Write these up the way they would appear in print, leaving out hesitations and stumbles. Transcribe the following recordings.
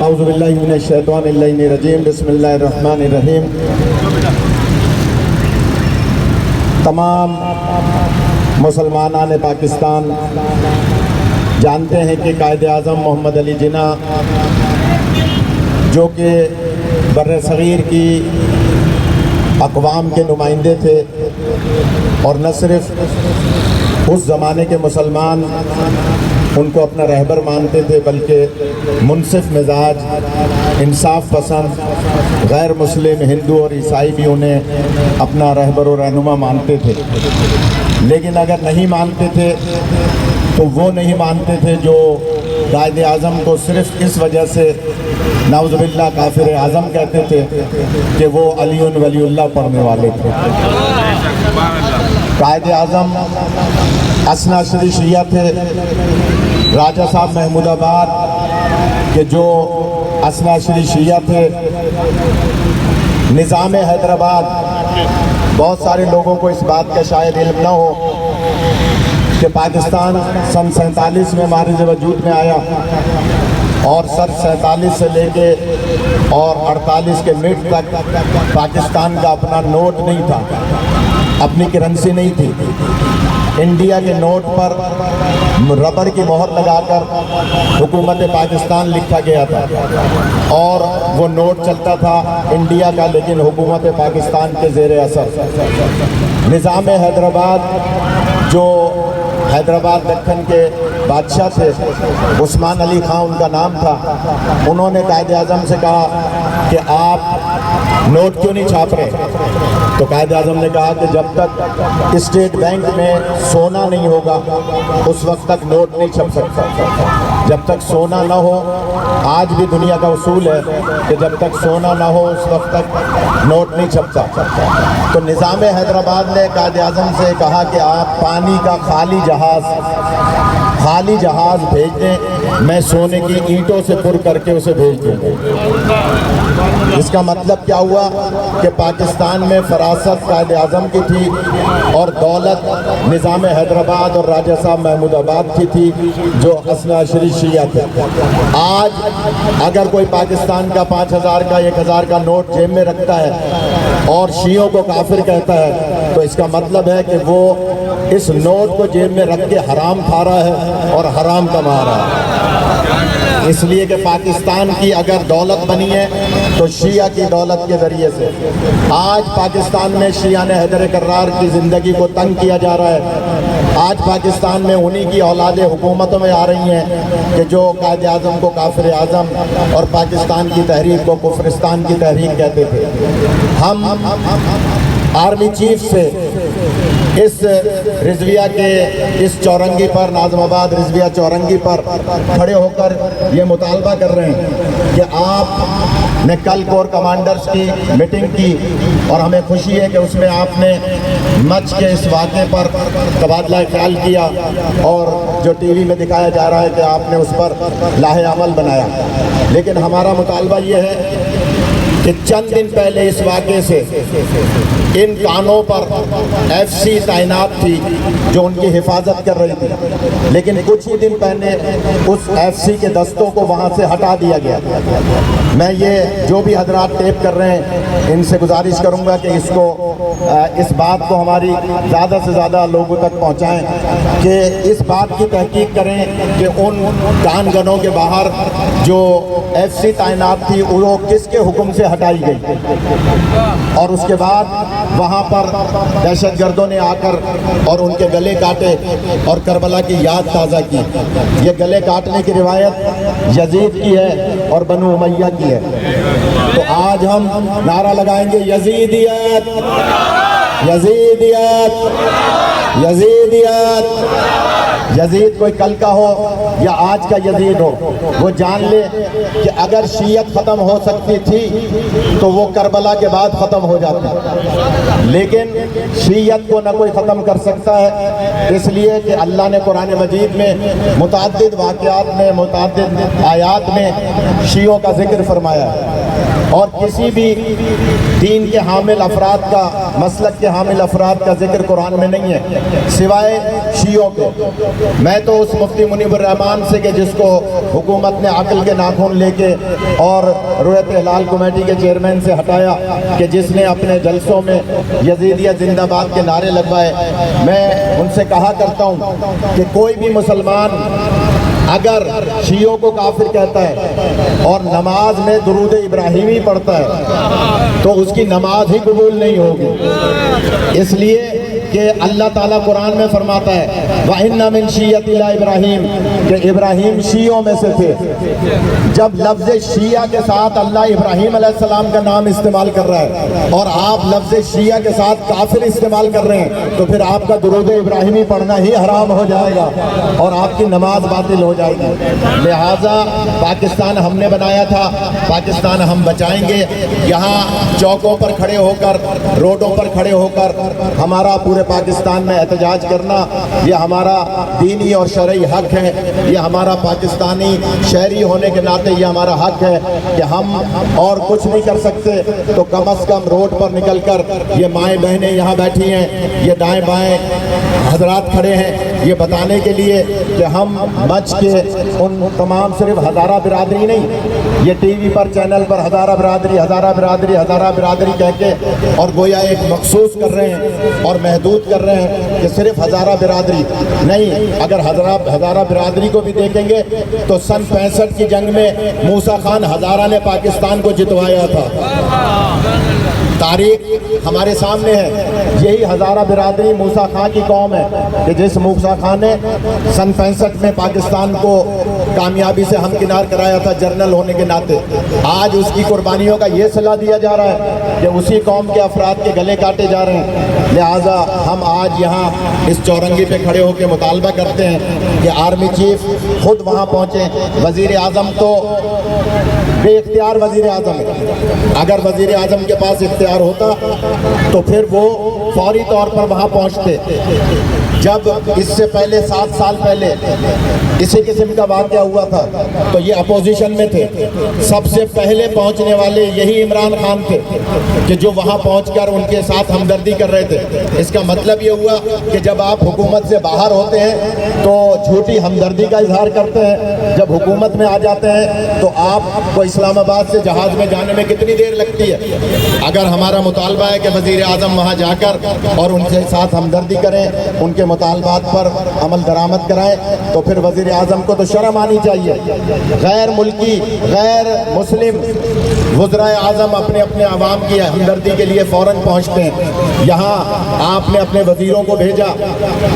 اعوذ باللہ من الشیطان الرجیم بسم اللہ الرحمن الرحیم۔ تمام مسلمانان پاکستان جانتے ہیں کہ قائد اعظم محمد علی جناح جو کہ بر صغیر کی اقوام کے نمائندے تھے اور نہ صرف اس زمانے کے مسلمان ان کو اپنا رہبر مانتے تھے بلکہ منصف مزاج، انصاف پسند غیر مسلم ہندو اور عیسائی بھی انہیں اپنا رہبر و رہنما مانتے تھے۔ لیکن اگر نہیں مانتے تھے تو وہ نہیں مانتے تھے جو قائد اعظم کو صرف اس وجہ سے نعوذ باللہ کافر اعظم کہتے تھے کہ وہ علی ولی اللہ پڑھنے والے تھے۔ قائد اعظم اثنا عشری شیعہ تھے۔ راجہ صاحب محمود آباد کے جو اثنا عشری شیعہ تھے، نظام حیدرآباد، بہت سارے لوگوں کو اس بات کا شاید علم نہ ہو کہ پاکستان سن 47 میں مارز وجود میں آیا اور سن 47 سے لے کے اور 48 کے مڈ تک پاکستان کا اپنا نوٹ نہیں تھا، اپنی کرنسی نہیں تھی۔ انڈیا کے نوٹ پر ربڑ کی مہر لگا کر حکومت پاکستان لکھا گیا تھا اور وہ نوٹ چلتا تھا انڈیا کا، لیکن حکومت پاکستان کے زیر اثر نظام حیدرآباد جو حیدرآباد دکن کے بادشاہ تھے، عثمان علی خان ان کا نام تھا، انہوں نے قائد اعظم سے کہا کہ آپ نوٹ کیوں نہیں چھاپ رہے؟ تو قائد اعظم نے کہا کہ جب تک اسٹیٹ بینک میں سونا نہیں ہوگا اس وقت تک نوٹ نہیں چھپ سکتا۔ جب تک سونا نہ ہو، آج بھی دنیا کا اصول ہے کہ جب تک سونا نہ ہو اس وقت تک نوٹ نہیں چھپتا۔ تو نظام حیدرآباد نے قائد اعظم سے کہا کہ آپ پانی کا خالی جہاز بھیج دیں، میں سونے کی اینٹوں سے پر کر کے اسے بھیج دوں گا۔ اس کا مطلب کیا ہوا کہ پاکستان میں فراست قائد اعظم کی تھی اور دولت نظام حیدرآباد اور راجہ صاحب محمود آباد کی تھی جو اثنا عشری شیعہ تھے۔ آج اگر کوئی پاکستان کا 5000 کا 1000 کا نوٹ جیب میں رکھتا ہے اور شیعوں کو کافر کہتا ہے تو اس کا مطلب ہے کہ وہ اس نوٹ کو جیب میں رکھ کے حرام کھا رہا ہے اور حرام کما رہا ہے۔ اس لیے کہ پاکستان کی اگر دولت بنی ہے تو شیعہ کی دولت کے ذریعے سے۔ آج پاکستان میں شیعہ نے حیدر کرار کی زندگی کو تنگ کیا جا رہا ہے۔ آج پاکستان میں انہی کی اولادیں حکومتوں میں آ رہی ہیں کہ جو قائد اعظم کو کافر اعظم اور پاکستان کی تحریک کو کفرستان کی تحریک کہتے تھے۔ ہم آرمی چیف سے اس رضویہ کے اس چورنگی پر، ناظم آباد رضویہ چورنگی پر کھڑے ہو کر یہ مطالبہ کر رہے ہیں کہ آپ نے کل کور کمانڈرز کی میٹنگ کی اور ہمیں خوشی ہے کہ اس میں آپ نے مچ کے اس واقعے پر تبادلہ خیال کیا اور جو ٹی وی میں دکھایا جا رہا ہے کہ آپ نے اس پر لاہ عمل بنایا۔ لیکن ہمارا مطالبہ یہ ہے کہ چند دن پہلے اس واقعے سے ان کانوں پر ایف سی تعینات تھی جو ان کی حفاظت کر رہی تھی، لیکن کچھ ہی دن پہلے اس ایف سی کے دستوں کو وہاں سے ہٹا دیا گیا۔ میں یہ جو بھی حضرات ٹیپ کر رہے ہیں ان سے گزارش کروں گا کہ اس بات کو ہماری زیادہ سے زیادہ لوگوں تک پہنچائیں کہ اس بات کی تحقیق کریں کہ ان کان گنوں کے باہر جو ایف سی تعینات تھی وہ کس کے حکم سے ہٹائی گئی، اور اس کے بعد وہاں پر دہشت گردوں نے آ کر اور ان کے گلے کاٹے اور کربلا کی یاد تازہ کی۔ یہ گلے کاٹنے کی روایت یزید کی ہے اور بنو امیہ کی ہے۔ تو آج ہم نعرہ لگائیں گے یزیدیت، یزیدیت، یزیدیت۔ یزید کوئی کل کا ہو یا آج کا یزید ہو، وہ جان لے کہ اگر شیعت ختم ہو سکتی تھی تو وہ کربلا کے بعد ختم ہو جاتی، لیکن شیعت کو نہ کوئی ختم کر سکتا ہے، اس لیے کہ اللہ نے قرآن مجید میں متعدد واقعات میں، متعدد آیات میں شیعوں کا ذکر فرمایا ہے۔ اور کسی بھی دین کے حامل افراد کا، مسلک کے حامل افراد کا ذکر قرآن میں نہیں ہے سوائے شیعوں کے۔ میں تو اس مفتی منیب الرحمان سے کہ جس کو حکومت نے عقل کے ناخن لے کے اور رویت ہلال کمیٹی کے چیئرمین سے ہٹایا، کہ جس نے اپنے جلسوں میں یزیدیہ زندہ باد کے نعرے لگوائے، میں ان سے کہا کرتا ہوں کہ کوئی بھی مسلمان اگر شیعوں کو کافر کہتا ہے اور نماز میں درود ابراہیمی پڑھتا ہے تو اس کی نماز ہی قبول نہیں ہوگی، اس لیے کہ اللہ تعالیٰ قرآن میں فرماتا ہے وَإِنَّ مِن شِيَّةِ ابراہیم، کہ ابراہیم شیعوں میں سے تھے۔ جب لفظ شیعہ کے ساتھ اللہ ابراہیم علیہ السلام کا نام استعمال کر رہا ہے اور آپ لفظ شیعہ کے ساتھ کافر استعمال کر رہے ہیں تو پھر آپ کا درود ابراہیمی پڑھنا ہی حرام ہو جائے گا اور آپ کی نماز باطل ہو جائے گی۔ لہٰذا پاکستان ہم نے بنایا تھا، پاکستان ہم بچائیں گے۔ یہاں چوکوں پر کھڑے ہو کر، روڈوں پر کھڑے ہو کر ہمارا پورے پاکستان میں احتجاج کرنا یہ ہمارا دینی اور شرعی حق ہے، یہ ہمارا پاکستانی شہری ہونے کے ناطے یہ ہمارا حق ہے کہ ہم اور کچھ نہیں کر سکتے تو کم از کم روڈ پر نکل کر، یہ مائیں بہنیں یہاں بیٹھی ہیں، یہ دائیں بائیں حضرات کھڑے ہیں، یہ بتانے کے لیے کہ ہم مچ کے ان تمام صرف ہزارہ برادری نہیں، یہ ٹی وی پر چینل پر ہزارہ برادری ہزارہ برادری ہزارہ برادری کہہ کے اور گویا ایک مخصوص کر رہے ہیں اور محدود کر رہے ہیں کہ صرف ہزارہ برادری نہیں۔ اگر ہزارہ برادری کو بھی دیکھیں گے تو سن 65 کی جنگ میں موسیٰ خان ہزارہ نے پاکستان کو جتوایا تھا، تاریخ ہمارے سامنے ہے۔ یہی ہزارہ برادری موسیٰ خان کی قوم ہے کہ جس موسیٰ خان نے سن 65 میں پاکستان کو کامیابی سے ہمکنار کرایا تھا جرنل ہونے کے ناطے۔ آج اس کی قربانیوں کا یہ صلہ دیا جا رہا ہے کہ اسی قوم کے افراد کے گلے کاٹے جا رہے ہیں۔ لہٰذا ہم آج یہاں اس چورنگی پہ کھڑے ہو کے مطالبہ کرتے ہیں کہ آرمی چیف خود وہاں پہنچیں۔ وزیر اعظم تو بے اختیار وزیر اعظم ہے، اگر وزیر اعظم کے پاس اختیار ہوتا تو پھر وہ فوری طور پر وہاں پہنچتے۔ جب اس سے پہلے 7 سال پہلے اسی قسم کا واقعہ ہوا تھا تو یہ اپوزیشن میں تھے، سب سے پہلے پہنچنے والے یہی عمران خان تھے کہ جو وہاں پہنچ کر ان کے ساتھ ہمدردی کر رہے تھے۔ اس کا مطلب یہ ہوا کہ جب آپ حکومت سے باہر ہوتے ہیں تو جھوٹی ہمدردی کا اظہار کرتے ہیں، جب حکومت میں آ جاتے ہیں تو آپ کو اسلام آباد سے جہاز میں جانے میں کتنی دیر لگتی ہے۔ اگر ہمارا مطالبہ ہے کہ وزیر اعظم وہاں جا کر اور ان کے ساتھ ہمدردی کریں، ان کے مطالبات پر عمل درآمد کرائیں، تو پھر وزیر اعظم کو تو شرم آنی چاہیے۔ غیر ملکی، غیر مسلم وزرائے اعظم اپنے اپنے عوام کی ہمدردی کے لیے فوراً پہنچتے ہیں۔ یہاں آپ نے اپنے وزیروں کو بھیجا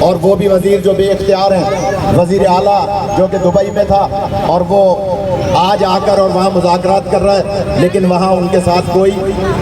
اور وہ بھی وزیر جو بے اختیار ہیں، وزیر اعلیٰ جو کہ دبئی میں تھا اور وہ آج آ کر اور وہاں مذاکرات کر رہا ہے، لیکن وہاں ان کے ساتھ کوئی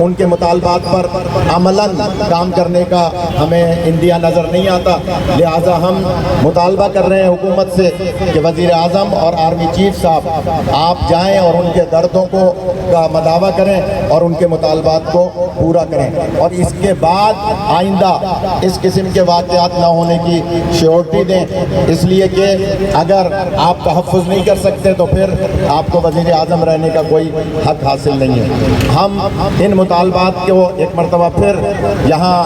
ان کے مطالبات پر عملاً کام کرنے کا ہمیں انڈیا نظر نہیں آتا۔ لہٰذا ہم مطالبہ کر رہے ہیں حکومت سے کہ وزیر اعظم اور آرمی چیف صاحب آپ جائیں اور ان کے دردوں کو کا مداوع کریں اور ان کے مطالبات کو پورا کریں، اور اس کے بعد آئندہ اس قسم کے واقعات نہ ہونے کی شیورٹی دیں، اس لیے کہ اگر آپ تحفظ نہیں کر سکتے تو پھر آپ کو وزیر اعظم رہنے کا کوئی حق حاصل نہیں ہے۔ ہم ان مطالبات کو ایک مرتبہ پھر یہاں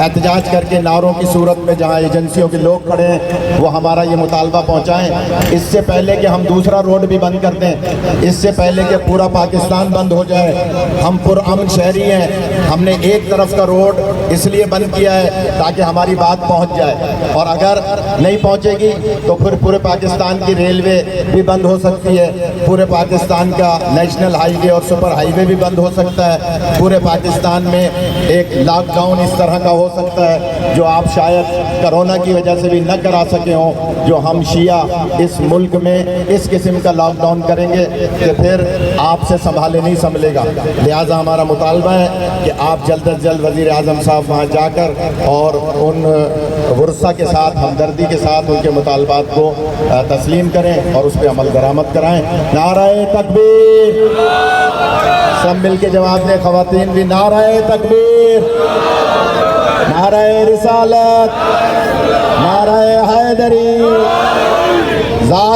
احتجاج کر کے نعروں کی صورت میں جہاں ایجنسیوں کے لوگ کھڑے ہیں وہ ہمارا یہ مطالبہ پہنچائیں، اس سے پہلے کہ ہم دوسرا روڈ بھی بند کر دیں، اس سے پہلے کہ پورا پاکستان بند ہو جائے۔ ہم پرامن شہری ہیں، ہم نے ایک طرف کا روڈ اس لیے بند کیا ہے تاکہ ہماری بات پہنچ جائے، اور اگر نہیں پہنچے گی تو پھر پورے پاکستان کی ریلوے بھی بند ہو سکتی ہے، پورے پاکستان کا نیشنل ہائی وے اور سپر ہائی وے بھی بند ہو سکتا ہے، پورے پاکستان میں ایک لاک ڈاؤن اس طرح کا ہو سکتا ہے جو آپ شاید کرونا کی وجہ سے بھی نہ کرا سکے ہوں، جو ہم شیعہ اس ملک میں اس قسم کا لاک ڈاؤن کریں گے کہ پھر آپ سے سنبھالے نہیں سنبھلے گا۔ لہٰذا ہمارا مطالبہ ہے کہ آپ جلد از جلد وزیر اعظم صاحب وہاں جا کر اور ان ورثہ کے ساتھ ہمدردی کے ساتھ ان کے مطالبات کو تسلیم کریں اور اس پہ عمل درآمد کرائیں۔ نعرہ تکبیر، سب مل کے جواب دیں، خواتین بھی نعرہ تکبیر، نعرہ رسالت، نعرہ حیدری،